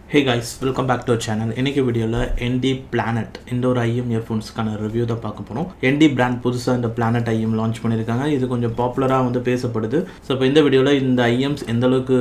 Hey guys, welcome back to our channel. இன்னைக்கு வீடியோல ND Planet இந்த ஒரு IM இயர்ஃபோன்ஸ்க்கான ரிவ்யூ தான் பார்க்க போறோம். ND பிராண்ட் புதுசா இந்த Planet IM லான்ச் பண்ணிருக்காங்க. இது கொஞ்சம் பாப்புலரா பேசப்படுது. ஸோ இப்போ இந்த வீடியோல இந்த IMs எந்த அளவுக்கு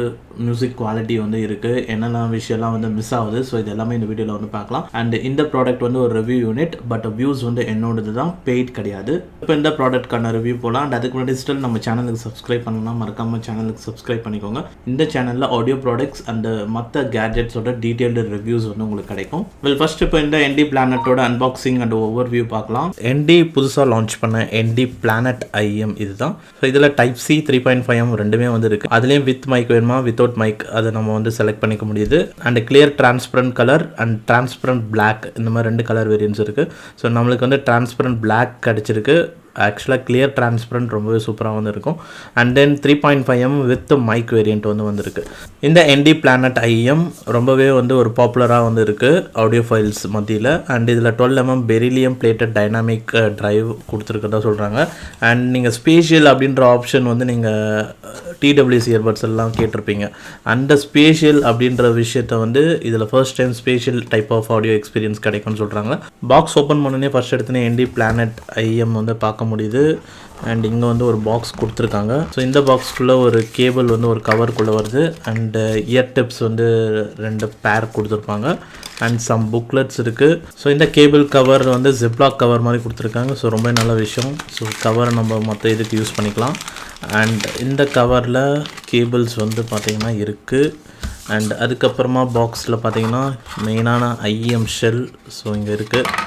மியூசிக் குவாலிட்டி இருக்கு, என்னெல்லாம் விஷயம்லாம் மிஸ் ஆகுது, ஸோ இது எல்லாமே இந்த வீடியோல பார்க்கலாம். அண்ட் இந்த ப்ராடக்ட் ஒரு ரிவ்யூ யூனிட், பட் வியூஸ் என்னோடது தான், பெய்ட் கிடையாது. இப்போ இந்த ப்ராடக்ட்கான ரிவ்யூ போகலாம். அண்ட் அதுக்கு முன்னாடி ஸ்டில் நம்ம சேனலுக்கு சப்ஸ்கிரைப் பண்ணலாம், மறக்காம சேனலுக்கு சப்ஸ்கிரைப் பண்ணிக்கோங்க. இந்த சேனல்ல ஆடியோ ப்ராடக்ட்ஸ் அண்ட் மற்ற கேட்ஜெட்ஸோட டீடைல்டு ரிவ்யூஸ் உங்களுக்கு கிடைக்கும். ஃபர்ஸ்ட் இப்போ இந்த ND பிளானட்டோட அன்பாக்சிங் அண்ட் ஓவர் வியூ பார்க்கலாம். ND புதுசாக லான்ச் பண்ண ND Planet IM இதுதான். ஸோ இதில் டைப் C 3.5M ரெண்டுமே இருக்கு. அதுலேயும் வித் மைக் வேணுமா வித்தவுட் மைக் அதை நம்ம செலக்ட் பண்ணிக்க முடியுது. And clear transparent colour and transparent black இந்த மாதிரி 2 கலர் வேரியன்ஸ் இருக்குது. ஸோ நம்மளுக்கு டிரான்ஸ்பரண்ட் பிளாக் கிடச்சிருக்கு. ஆக்சுவலாக கிளியர் டிரான்ஸ்பரண்ட் ரொம்பவே சூப்பராக இருக்கும். And then 3.5M with mic variant வந்திருக்கு. இந்த ND Planet IM ரொம்பவே ஒரு பாப்புலராக இருக்குது ஆடியோ ஃபைல்ஸ் மத்தியில். அண்ட் இதில் 12mm beryllium plated dynamic drive கொடுத்துருக்கதா சொல்கிறாங்க. அண்ட் நீங்கள் ஸ்பேஷியல் அப்படின்ற ஆப்ஷன் நீங்கள் TWC இயர்பட்ஸ் எல்லாம் கேட்டிருப்பீங்க. அந்த ஸ்பேஷியல் அப்படின்ற விஷயத்தை இதில் first time spatial type of audio experience கிடைக்கும்னு சொல்கிறாங்க. பாக்ஸ் ஓப்பன் பண்ணனே ஃபர்ஸ்ட் எடுத்துனே ND Planet IM பார்க்க முடியுது. அண்ட் இங்கே ஒரு பாக்ஸ் கொடுத்துருக்காங்க. ஸோ இந்த பாக்ஸ்க்குள்ளே ஒரு கேபிள் ஒரு கவருக்குள்ளே வருது. அண்டு இயர் டிப்ஸ் 2 பேர் கொடுத்துருப்பாங்க. அண்ட் சம் புக்லெட்ஸ் இருக்குது. ஸோ இந்த கேபிள் கவர் ஜிப்லாக் கவர் மாதிரி கொடுத்துருக்காங்க. ஸோ ரொம்ப நல்ல விஷயம். ஸோ கவரை நம்ம மற்ற இதுக்கு யூஸ் பண்ணிக்கலாம். அண்ட் இந்த கவரில் கேபிள்ஸ் பார்த்திங்கன்னா இருக்குது. அண்ட் அதுக்கப்புறமா பாக்ஸில் பார்த்தீங்கன்னா மெயினான IM ஷெல் ஸோ இங்கே இருக்குது.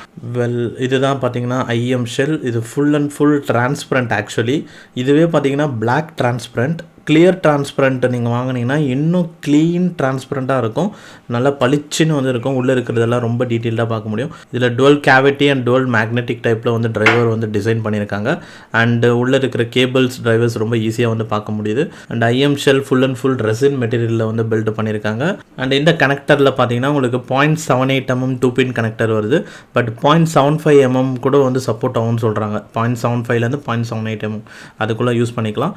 இதுதான் பார்த்தீங்கன்னா IM ஷெல். இது full and full transparent. Actually இதுவே பார்த்தீங்கன்னா பிளாக் டிரான்ஸ்பரண்ட். கிளியர் டிரான்ஸ்பரண்ட் நீங்கள் வாங்கினீங்கன்னா இன்னும் க்ளீன் டிரான்ஸ்பரண்ட்டாக இருக்கும். நல்லா பளிச்சுன்னு இருக்கும். உள்ளே இருக்கிறதெல்லாம் ரொம்ப டீட்டெயில்டாக பார்க்க முடியும். இதில் dual cavity and dual magnetic டைப்பில் டிரைவர் டிசைன் பண்ணியிருக்காங்க. அண்டு உள்ளே இருக்கிற கேபிள்ஸ் டிரைவர்ஸ் ரொம்ப ஈஸியாக பார்க்க முடியுது. And IM shell full and full resin மெட்டீரியலில் பில்ட் பண்ணியிருக்காங்க. அண்ட் இந்த கனெக்டரில் பார்த்தீங்கன்னா உங்களுக்கு 0.78mm 2-pin கனெக்டர் வருது. பட் 0.75mm கூட சப்போர்ட் ஆகும்னு சொல்கிறாங்க. 0.75லேருந்து 0.78mm அதுக்குள்ளே யூஸ் பண்ணிக்கலாம்.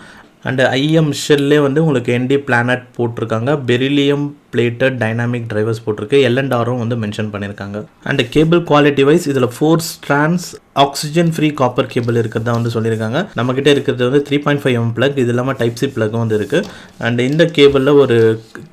அண்ட் IM ஷெல்லே உங்களுக்கு ND Planet போட்டிருக்காங்க. பெரிலியம் பிளேட்டட் டைனாமிக் டிரைவர்ஸ் போட்டிருக்கு. L&Rம் மென்ஷன் பண்ணியிருக்காங்க. அண்ட் கேபிள் குவாலிட்டி வைஸ் இதில் 4 strands oxygen free copper cable இருக்கிறதா சொல்லியிருக்காங்க. நம்மக்கிட்ட இருக்கிறது 3.5mm பிளக். இது இல்லாமல் டைப் C பிளக்கும் இருக்குது. அண்ட் இந்த கேபிளில் ஒரு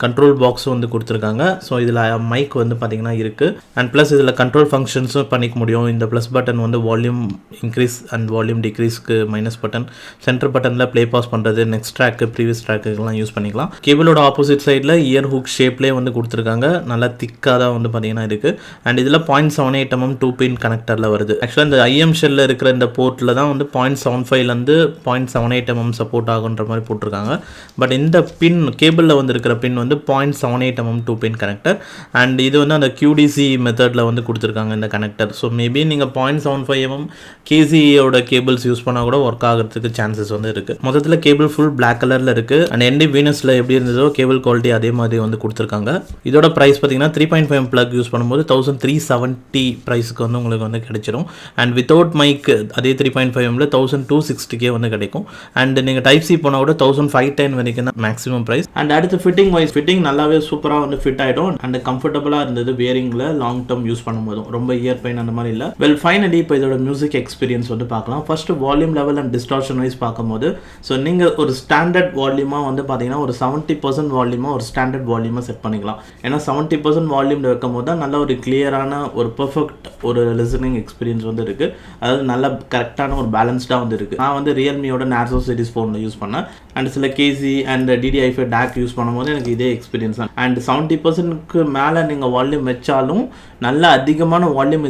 கண்ட்ரோல் பாக்ஸும் கொடுத்துருக்காங்க. ஸோ இதில் மைக் பார்த்தீங்கன்னா இருக்குது. அண்ட் ப்ளஸ் இதில் கண்ட்ரோல் ஃபங்க்ஷன்ஸும் பண்ணிக்க முடியும். இந்த plus button volume increase and volume டிக்ரீஸ்க்கு மைனஸ் பட்டன், சென்டர் பட்டனில் ப்ளே பாஸ் பண்ணுறது, நெக்ஸ்ட் ட்ராக்கு ப்ரீவியஸ் ட்ராக்குலாம் யூஸ் பண்ணிக்கலாம். கேபிளோட ஆப்போசிட் சைடில் இயர் ஹூக் ஷேப்லேயே கொடுத்துருக்காங்க. நல்லா திக்காக தான் பார்த்தீங்கன்னா இருக்குது. அண்ட் இதில் 0.78mm 2-pin கனெக்டரில் வருது. ஆக்சுவலாக இந்த IM ஷெல்லில் இருக்கிற இந்த போர்ட்டில் தான் 0.75லேருந்து 0.78mm சப்போர்ட் ஆகுன்ற மாதிரி போட்டிருக்காங்க. பட் இந்த பின் கேபிளில் இருக்கிற பின் 0.78mm 2-pin கனெக்டர். அண்ட் இது அந்த QDC மெத்தடில் கொடுத்துருக்காங்க இந்த கனெக்டர். ஸோ மேபி நீங்கள் 0.75mm KCயோட கேபிள்ஸ் யூஸ் பண்ணால் கூட ஒர்க் ஆகிறதுக்கு சான்சஸ் இருக்குது. மொத்தத்தில் கேபிள் ஃபுல் பிளாக் கலரில் இருக்குது. அண்ட் ND வீனஸில் எப்படி இருந்ததோ கேபிள் குவாலிட்டி அதே மாதிரி கொடுத்துருக்காங்க. இதோட ப்ரைஸ் பார்த்தீங்கன்னா 3.5mm பிளக் யூஸ் பண்ணும்போது 1370 ப்ரைஸுக்கு உங்களுக்கு கிடைச்சிடும். அண்ட் வித்தவுட் மைக் அதே 3.5mm 1260 கிடைக்கும். அண்ட் நீங்கள் டைப் C போனால் கூட 1510 வரைக்கும் தான் மேக்ஸிமம் ப்ரைஸ். அண்ட் அடுத்து ஃபிட்டிங் வைஸ் ஃபிட்டிங் நல்லாவே சூப்பராக ஃபிட் ஆகிடும். அண்ட் கம்ஃபர்டபுளாக இருந்தது வியரிங்கில் லாங் டேர்ம் யூஸ் பண்ணும்போதும். ரொம்ப இயர் பெயின் அந்த மாதிரி இல்லை. ஃபைனலி இப்போ இதோட மியூசிக் எக்ஸ்பீரியன்ஸ் பார்க்கலாம். First volume level and distortion wise பார்க்கும்போது ஸோ நீங்கள் ஒரு ஸ்டாண்டர்ட் வால்யூமாக பார்த்தீங்கன்னா ஒரு 70% வால்யூமாக ஒரு ஸ்டாண்டர்ட் வால்யூமாக செட் பண்ணிக்கலாம். ஏன்னா 70% வால்யூமில் வைக்கும் போது தான் நல்ல ஒரு கிளியரான ஒரு பெர்ஃபெக்ட் ஒரு லிசனிங் எக்ஸ்பீரியன்ஸ் இருக்குது. அதாவது நல்ல கரெக்டான ஒரு பேலன்ஸ்டாக இருக்குது. நான் ரியல்மியோட நேர்சோ சீரிஸ் ஃபோனில் யூஸ் பண்ணேன். அண்ட் சில KC and DDI5 DAC use பண்ணும்போது எனக்கு இதே எக்ஸ்பீரியன்ஸ் தான். அண்ட் 70%க்கு மேலே நீங்கள் வால்யூம் வச்சாலும் நல்ல அதிகமான வால்யூம்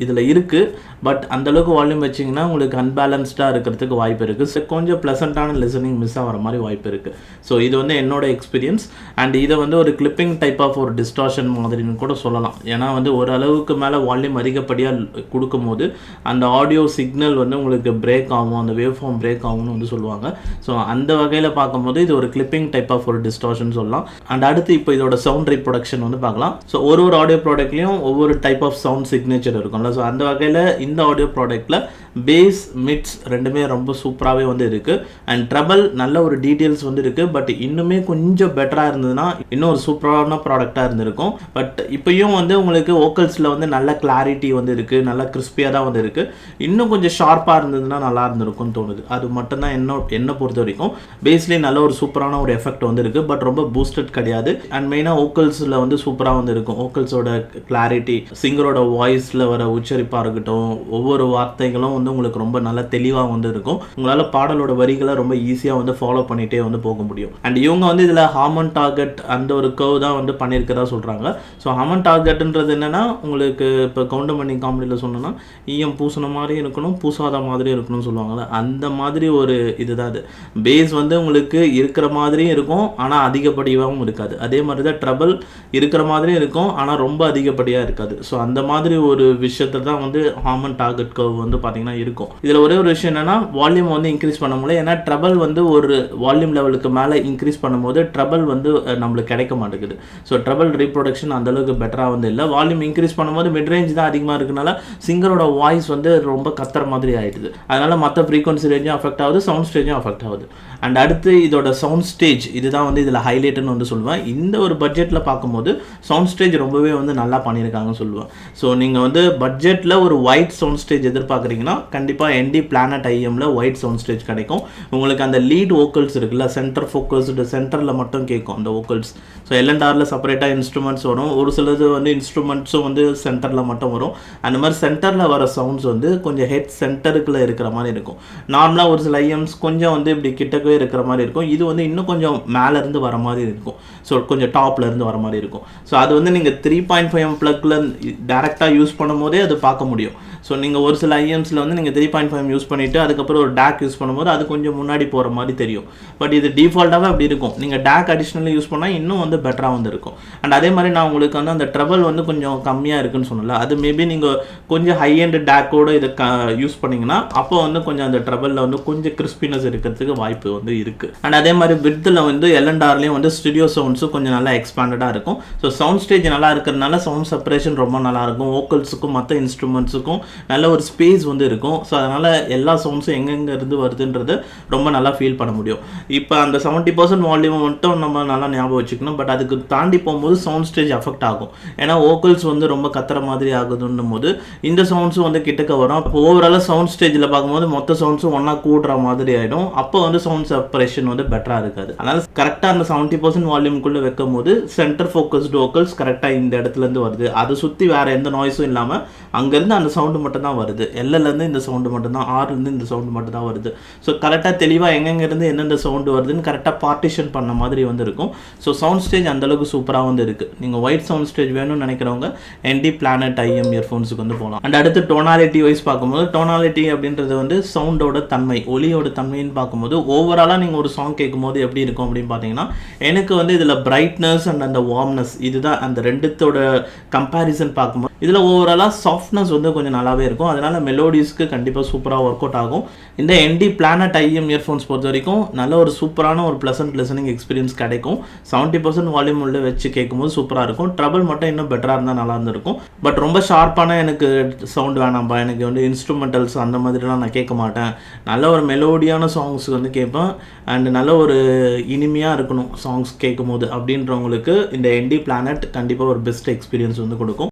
இதில் இருக்குது. பட் அந்தளவுக்கு வால்யூம் வச்சிங்கன்னா உங்களுக்கு அன்பேலன்ஸ்டாக இருக்கிறதுக்கு வாய்ப்பு இருக்குது. ஸோ கொஞ்சம் ப்ளசண்ட்டான லிசனிங் மிஸ் ஆகிற மாதிரி வாய்ப்பு இருக்குது. ஸோ இது என்னோட எக்ஸ்பீரியன்ஸ். அண்ட் இதை ஒரு கிளிப்பிங் டைப் ஆஃப் ஒரு டிஸ்டார்ஷன் மாதிரின்னு கூட சொல்லலாம். ஏன்னா ஓரளவுக்கு மேலே வால்யூம் அதிகப்படியாக கொடுக்கும்போது அந்த ஆடியோ சிக்னல் உங்களுக்கு பிரேக் ஆகும், அந்த வேவ் ஃபார்ம் பிரேக் ஆகும்னு சொல்லுவாங்க. ஸோ அந்த வகையில் பார்க்கும்போது இது ஒரு கிளிப்பிங் டைப் ஆஃப் ஒரு டிஸ்டார்ஷன் சொல்லலாம். அண்ட் அடுத்து இப்போ இதோட சவுண்ட் ரீப்ரொடக்ஷன் பார்க்கலாம். ஸோ ஒரு ஆடியோ ப்ராடக்ட்லையும் ஒவ்வொரு டைப் ஆஃப் சவுண்ட் சிக்னேச்சர் இருக்கும்ல. ஸோ அந்த வகையில் இந்த ஆடியோ ப்ராடக்ட்டில் பேஸ் மிட்ஸ் ரெண்டுமே ரொம்ப சூப்பராகவே வந்து இருக்குது. அண்ட் ட்ரபிள் நல்ல ஒரு டீட்டெயில்ஸ் வந்து இருக்குது. பட் இன்னுமே கொஞ்சம் பெட்டராக இருந்ததுன்னா இன்னும் ஒரு சூப்பரான ப்ராடக்டாக இருந்திருக்கும். பட் இப்பயும் வந்து உங்களுக்கு வோக்கல்ஸில் வந்து நல்ல கிளாரிட்டி வந்து இருக்குது, நல்ல கிறிஸ்பியாக தான் வந்து இருக்குது. இன்னும் கொஞ்சம் ஷார்ப்பாக இருந்ததுன்னா நல்லா இருந்திருக்கும்னு தோணுது. அது மட்டும்தான் என்னை பொறுத்த வரைக்கும். பேஸ்லேயே நல்ல ஒரு சூப்பரான ஒரு எஃபெக்ட் வந்து இருக்குது. பட் ரொம்ப பூஸ்டட் கிடையாது. அண்ட் மெயினாக வோக்கல்ஸில் வந்து சூப்பராக வந்து இருக்கும். வோக்கல்ஸோட கிளாரிட்டி, சிங்கரோட வாய்ஸில் வர உச்சரிப்பாக இருக்கட்டும், ஒவ்வொரு வார்த்தைகளும் வந்து உங்களுக்கு ரொம்ப நல்ல தெளிவாக வந்து இருக்கும். உங்களால் பாடலோட வரிகளை ரொம்ப ஈஸியாக வந்து ஃபாலோ பண்ணிகிட்டே வந்து போக முடியும். அண்ட் இவங்க வந்து இதில் ஹார்மன் டார்கெட் அந்த ஒரு கர்வ் தான் வந்து பண்ணியிருக்கதா சொல்கிறாங்க. ஸோ ஹார்மன் டார்கெட்ன்றது என்னென்னா, உங்களுக்கு இப்போ கவுண்டமணி காமெடியில் சொன்னோன்னா ஈயம் பூசின மாதிரி இருக்கணும், பூசாத மாதிரி இருக்கணும்னு சொல்லுவாங்கள்ல, அந்த மாதிரி ஒரு இதுதான் அது. பேஸ் வந்து உங்களுக்கு இருக்கிற மாதிரியும் இருக்கும், ஆனால் அதிகப்படியாகவும் இருக்காது. அதே மாதிரி தான் ட்ரபிள் இருக்கிற மாதிரியும் இருக்கும், ஆனால் ரொம்ப அதிகப்படியாக இருக்காது. ஸோ அந்த மாதிரி ஒரு விஷயத்தை தான் வந்து ஹார்மன் டார்கெட் கர்வ் வந்து பார்த்தீங்கன்னா இருக்கும். இதில் ஒரே ஒரு விஷயம் என்னென்னா, வால்யூம் வந்து இன்க்ரீஸ் பண்ண முடியல. ஏன்னா ட்ரபிள் வந்து ஒரு வால்யூம் லெவலுக்கு மேலே இன்க்ரீஸ் பண்ணும்போது ட்ரபிள் வந்து நம்மளுக்கு கிடைக்க மாட்டேங்குது. ஸோ ட்ரபிள் ரீப்ரொடக்ஷன் அந்தளவுக்கு பெட்டராக வந்து இல்லை. வால்யூம் இன்க்ரீஸ் பண்ணும்போது மிட் ரேஞ்ச் தான் அதிகமாக இருக்கனால சிங்கரோட வாய்ஸ் வந்து ரொம்ப கத்துற மாதிரி ஆகிடுது. அதனால் மற்ற ஃப்ரீக்வன்சி ரேஞ்சும் அஃபெக்ட் ஆகுது, சவுண்ட் ஸ்டேஜும் அஃபெக்ட் ஆகுது. அண்ட் அடுத்து இதோட சவுண்ட் ஸ்டேஜ், இதுதான் வந்து இதில் ஹைலைட்னு வந்து சொல்லுவேன். இந்த ஒரு பட்ஜெட்டில் பார்க்கும்போது சவுண்ட் ஸ்டேஜ் ரொம்பவே வந்து நல்லா பண்ணியிருக்காங்கன்னு சொல்லுவேன். ஸோ நீங்கள் வந்து பட்ஜெட்டில் ஒரு ஒயிட் சவுண்ட் ஸ்டேஜ் எதிர்பார்க்குறீங்கன்னா கண்டிப்பாக என்டி பிளானட் ஐஎம்ல ஒயிட் சவுண்ட் ஸ்டேஜ் கிடைக்கும். உங்களுக்கு அந்த லீட் வோக்கல்ஸ் இருக்குல்ல, சென்டர் ஃபோக்கஸ்டு, சென்டரில் மட்டும் கேட்கும் அந்த வோக்கல்ஸ். ஸோ எல்என்ஆரில் செப்பரேட்டாக இன்ஸ்ட்ருமெண்ட்ஸ் வரும், ஒரு சிலது வந்து இன்ஸ்ட்ருமெண்ட்ஸும் வந்து சென்டரில் மட்டும் வரும். அந்த மாதிரி சென்டரில் வர சவுண்ட்ஸ் வந்து கொஞ்சம் ஹெட் சென்டருக்குள்ளே இருக்கிற மாதிரி இருக்கும். நார்மலாக ஒரு சில ஐஎம்ஸ் கொஞ்சம் வந்து இப்படி கிட்டக்கவே இருக்கிற மாதிரி இருக்கும். இது வந்து இன்னும் கொஞ்சம் மேலேருந்து வர மாதிரி இருக்கும். ஸோ கொஞ்சம் டாப்லேருந்து வர மாதிரி இருக்கும். ஸோ அது வந்து நீங்கள் 3.5 ப்ளக்கில் டேரெக்டாக யூஸ் பண்ணும் போதே அது பார்க்க முடியும். ஸோ நீங்கள் ஒரு சில ஐஎம்ஸில் வந்து நீங்கள் 3.5 யூஸ் பண்ணிவிட்டு அதுக்கப்புறம் ஒரு டேக் யூஸ் பண்ணும்போது அது கொஞ்சம் முன்னாடி போகிற மாதிரி தெரியும். பட் இது டிஃபால்ட்டாகவே அப்படி இருக்கும். நீங்கள் டேக் அடிஷ்னலி யூஸ் பண்ணால் இன்னும் வந்து பெட்டராக வந்து இருக்கும். அண்ட் அதே மாதிரி நான் உங்களுக்கு வந்து அந்த ட்ரபிள் வந்து கொஞ்சம் கம்மியாக இருக்குன்னு சொன்னல, அது மேபி நீங்கள் கொஞ்சம் ஹை அண்ட் டேக்கோடு இதை யூஸ் பண்ணிங்கன்னா அப்போ வந்து கொஞ்சம் அந்த ட்ரபிளில் வந்து கொஞ்சம் கிறிஸ்பினஸ் இருக்கிறதுக்கு வாய்ப்பு வந்து இருக்குது. அண்ட் அதே மாதிரி வித்தில் வந்து எல்என்ஆர்லேயும் வந்து ஸ்டுடியோ சவுண்ட்ஸும் கொஞ்சம் நல்லா எக்ஸ்பேண்டடாக இருக்கும். ஸோ சவுண்ட் ஸ்டேஜ் நல்லா இருக்கிறதுனால சவுண்ட் செப்பரேஷன் ரொம்ப நல்லாயிருக்கும். வோக்கல்ஸுக்கும் மற்ற இன்ஸ்ட்ருமெண்ட்ஸுக்கும் நல்ல ஒரு ஸ்பேஸ் வந்து இருக்கும். ஸோ அதனால் எல்லா சவுண்ட்ஸும் எங்கெங்கே இருந்து வருதுன்றது ரொம்ப நல்லா ஃபீல் பண்ண முடியும். இப்போ அந்த 70% வால்யூம் மட்டும் நம்ம நல்லா ஞாபகம் வச்சுக்கணும். பட் அதுக்கு தாண்டி போகும்போது சவுண்ட் ஸ்டேஜ் அஃபெக்ட் ஆகும். ஏன்னா வோக்கல்ஸ் வந்து ரொம்ப கத்துற மாதிரி ஆகுதுன்னும் போது இந்த சவுண்ட்ஸும் வந்து கிட்டக்க வரும். அப்போ ஓவராலாக சவுண்ட் ஸ்டேஜில் பார்க்கும்போது மொத்த சவுண்ட்ஸும் ஒன்றா கூடுற மாதிரி ஆகிடும். அப்போ வந்து சவுண்ட் செப்பரேஷன் வந்து பெட்டராக இருக்காது. அதனால் கரெக்டாக அந்த 70% வால்யூம்குள்ளே வைக்கும் போது சென்டர் ஃபோக்கஸ்டு வோக்கல்ஸ் கரெக்டாக இந்த இடத்துலேருந்து வருது. அதை சுற்றி வேறு எந்த நாய்ஸும் இல்லாமல் அங்கேருந்து அந்த சவுண்டு மட்டும் தான் வருது. எல்லேருந்து இந்த சவுண்டு மட்டும் தான், ஆர்லேருந்து இந்த சவுண்டு மட்டும் தான் வருது. ஸோ கரெக்டாக தெளிவாக எங்கெங்கேருந்து எந்தெந்த சவுண்டு வருதுன்னு கரெக்டாக பார்ட்டிஷன் பண்ண மாதிரி வந்து இருக்கும். ஸோ சவுண்ட் ஸ்டேஜ் அந்தளவுக்கு சூப்பராக வந்து இருக்குது. நீங்கள் ஒயிட் சவுண்ட் ஸ்டேஜ் வேணும்னு நினைக்கிறவங்க என்டி பிளானட் ஐஎம் இயர்ஃபோன்ஸுக்கு வந்து போகலாம். அண்ட் அடுத்து டோனாலிட்டி வைஸ் பார்க்கும்போது, டோனாலிட்டி அப்படின்றது வந்து சவுண்டோட தன்மை, ஒலியோட தன்மைன்னு பார்க்கும்போது ஓவராலாக நீங்கள் ஒரு சாங் கேட்கும்போது எப்படி இருக்கும் அப்படின்னு பார்த்தீங்கன்னா, எனக்கு வந்து இதில் பிரைட்னஸ் அண்ட் அந்த வார்ம்னஸ் இதுதான் அந்த ரெண்டுத்தோட கம்பேரிசன் பார்க்கும்போது இதில் ஓவராலாக சாஃப்ட்னஸ் வந்து கொஞ்சம் நல்லாவே இருக்கும். அதனால் மெலோடிஸ்க்கு கண்டிப்பாக சூப்பராக ஒர்க் அவுட் ஆகும். இந்த என்டி பிளானட் ஐஎம் இயர்ஃபோன்ஸ் பொறுத்த வரைக்கும் நல்ல ஒரு சூப்பரான ஒரு ப்ளசன்ட் லிசனிங் எக்ஸ்பீரியன்ஸ் கிடைக்கும். 70% வால்யூம் உள்ள வச்சு கேட்கும்போது சூப்பராக இருக்கும். ட்ரபிள் மட்டும் இன்னும் பெட்டராக இருந்தால் நல்லா இருந்திருக்கும். பட் ரொம்ப ஷார்ப்பான எனக்கு சவுண்ட் வேணாம்பா, எனக்கு வந்து இன்ஸ்ட்ருமெண்டல்ஸ் அந்த மாதிரிலாம் நான் கேட்க மாட்டேன், நல்ல ஒரு மெலோடியான சாங்ஸ் வந்து கேட்பேன் அண்ட் நல்ல ஒரு இனிமையாக இருக்கணும் சாங்ஸ் கேட்கும் போது அப்படின்றவங்களுக்கு இந்த என்டி பிளானட் கண்டிப்பாக ஒரு பெஸ்ட் எக்ஸ்பீரியன்ஸ் வந்து கொடுக்கும்.